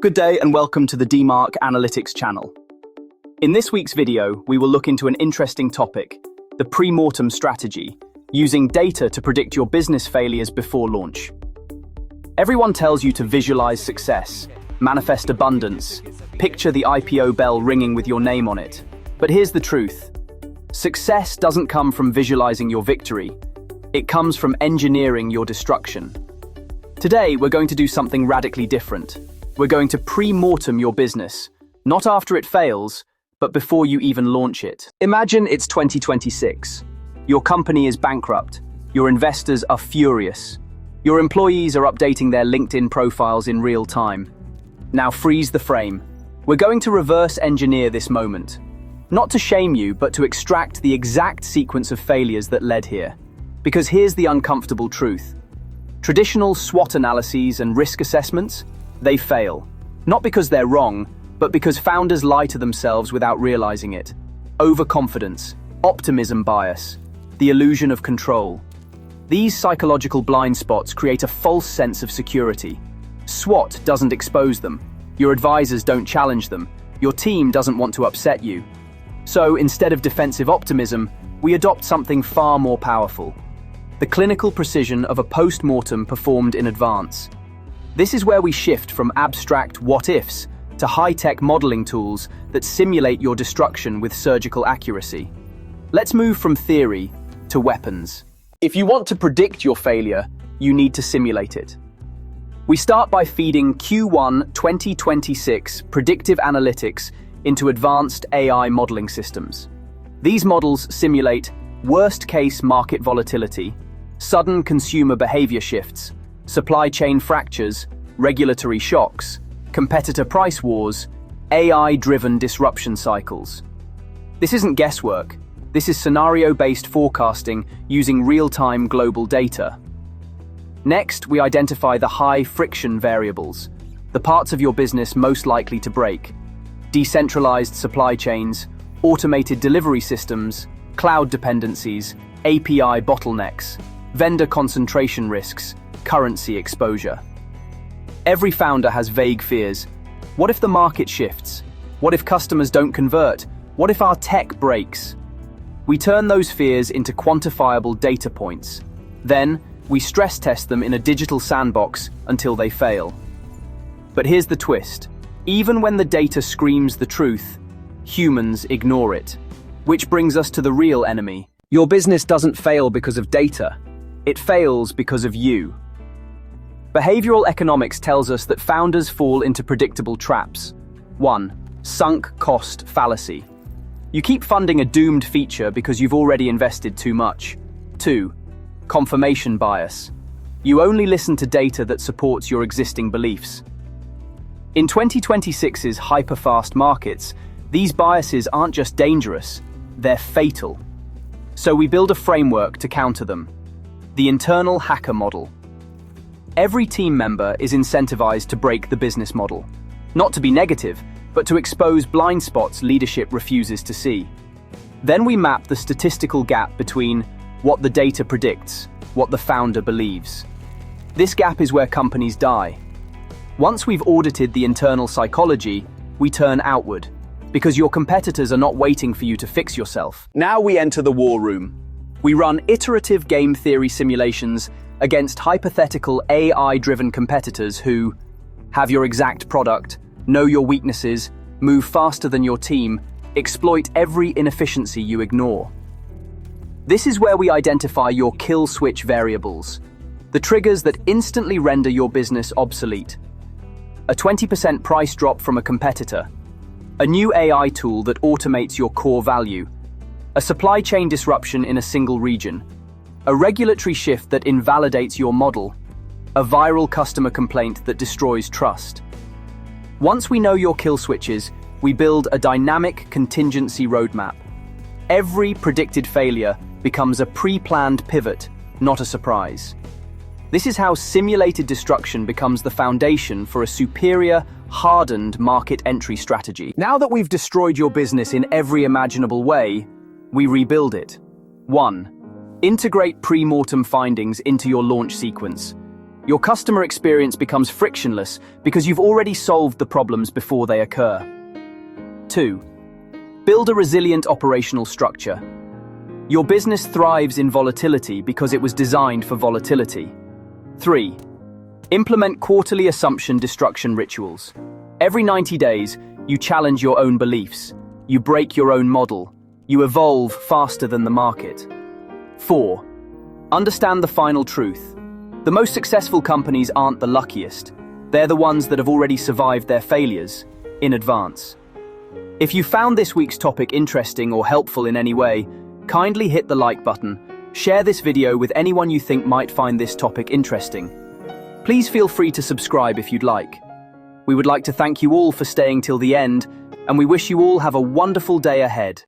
Good day and welcome to the D-Marq-AnalyticS channel. In this week's video, we will look into an interesting topic, the pre-mortem strategy, using data to predict your business failures before launch. Everyone tells you to visualize success, manifest abundance, picture the IPO bell ringing with your name on it. But here's the truth. Success doesn't come from visualizing your victory. It comes from engineering your destruction. Today, we're going to do something radically different. We're going to pre-mortem your business, not after it fails, but before you even launch it. Imagine it's 2026. Your company is bankrupt. Your investors are furious. Your employees are updating their LinkedIn profiles in real time. Now freeze the frame. We're going to reverse engineer this moment. Not to shame you, but to extract the exact sequence of failures that led here. Because here's the uncomfortable truth. Traditional SWOT analyses and risk assessments, they fail. Not because they're wrong, but because founders lie to themselves without realizing it. Overconfidence, optimism bias, the illusion of control. These psychological blind spots create a false sense of security. SWOT doesn't expose them. Your advisors don't challenge them. Your team doesn't want to upset you. So instead of defensive optimism, we adopt something far more powerful. The clinical precision of a post-mortem performed in advance. This is where we shift from abstract what-ifs to high-tech modeling tools that simulate your destruction with surgical accuracy. Let's move from theory to weapons. If you want to predict your failure, you need to simulate it. We start by feeding Q1 2026 predictive analytics into advanced AI modeling systems. These models simulate worst-case market volatility, sudden consumer behavior shifts, supply chain fractures, regulatory shocks, competitor price wars, AI-driven disruption cycles. This isn't guesswork. This is scenario-based forecasting using real-time global data. Next, we identify the high-friction variables, the parts of your business most likely to break. Decentralized supply chains, automated delivery systems, cloud dependencies, API bottlenecks, vendor concentration risks, currency exposure. Every founder has vague fears. What if the market shifts? What if customers don't convert? What if our tech breaks? We turn those fears into quantifiable data points. Then, we stress test them in a digital sandbox until they fail. But here's the twist. Even when the data screams the truth, humans ignore it. Which brings us to the real enemy. Your business doesn't fail because of data. It fails because of you. Behavioral economics tells us that founders fall into predictable traps. 1. Sunk cost fallacy. You keep funding a doomed feature because you've already invested too much. 2. Confirmation bias. You only listen to data that supports your existing beliefs. In 2026's hyper-fast markets, these biases aren't just dangerous, they're fatal. So we build a framework to counter them. The internal hacker model. Every team member is incentivized to break the business model. Not to be negative, but to expose blind spots leadership refuses to see. Then we map the statistical gap between what the data predicts, what the founder believes. This gap is where companies die. Once we've audited the internal psychology, we turn outward, because your competitors are not waiting for you to fix yourself. Now we enter the war room. We run iterative game theory simulations against hypothetical AI-driven competitors who have your exact product, know your weaknesses, move faster than your team, exploit every inefficiency you ignore. This is where we identify your kill switch variables, the triggers that instantly render your business obsolete. A 20% price drop from a competitor, a new AI tool that automates your core value, a supply chain disruption in a single region, a regulatory shift that invalidates your model, a viral customer complaint that destroys trust. Once we know your kill switches, we build a dynamic contingency roadmap. Every predicted failure becomes a pre-planned pivot, not a surprise. This is how simulated destruction becomes the foundation for a superior, hardened market entry strategy. Now that we've destroyed your business in every imaginable way, we rebuild it. 1. Integrate pre-mortem findings into your launch sequence. Your customer experience becomes frictionless because you've already solved the problems before they occur. 2. Build a resilient operational structure. Your business thrives in volatility because it was designed for volatility. 3. Implement quarterly assumption destruction rituals. Every 90 days, you challenge your own beliefs. You break your own model. You evolve faster than the market. 4. Understand the final truth. The most successful companies aren't the luckiest. They're the ones that have already survived their failures in advance. If you found this week's topic interesting or helpful in any way, kindly hit the like button. Share this video with anyone you think might find this topic interesting. Please feel free to subscribe if you'd like. We would like to thank you all for staying till the end, and we wish you all have a wonderful day ahead.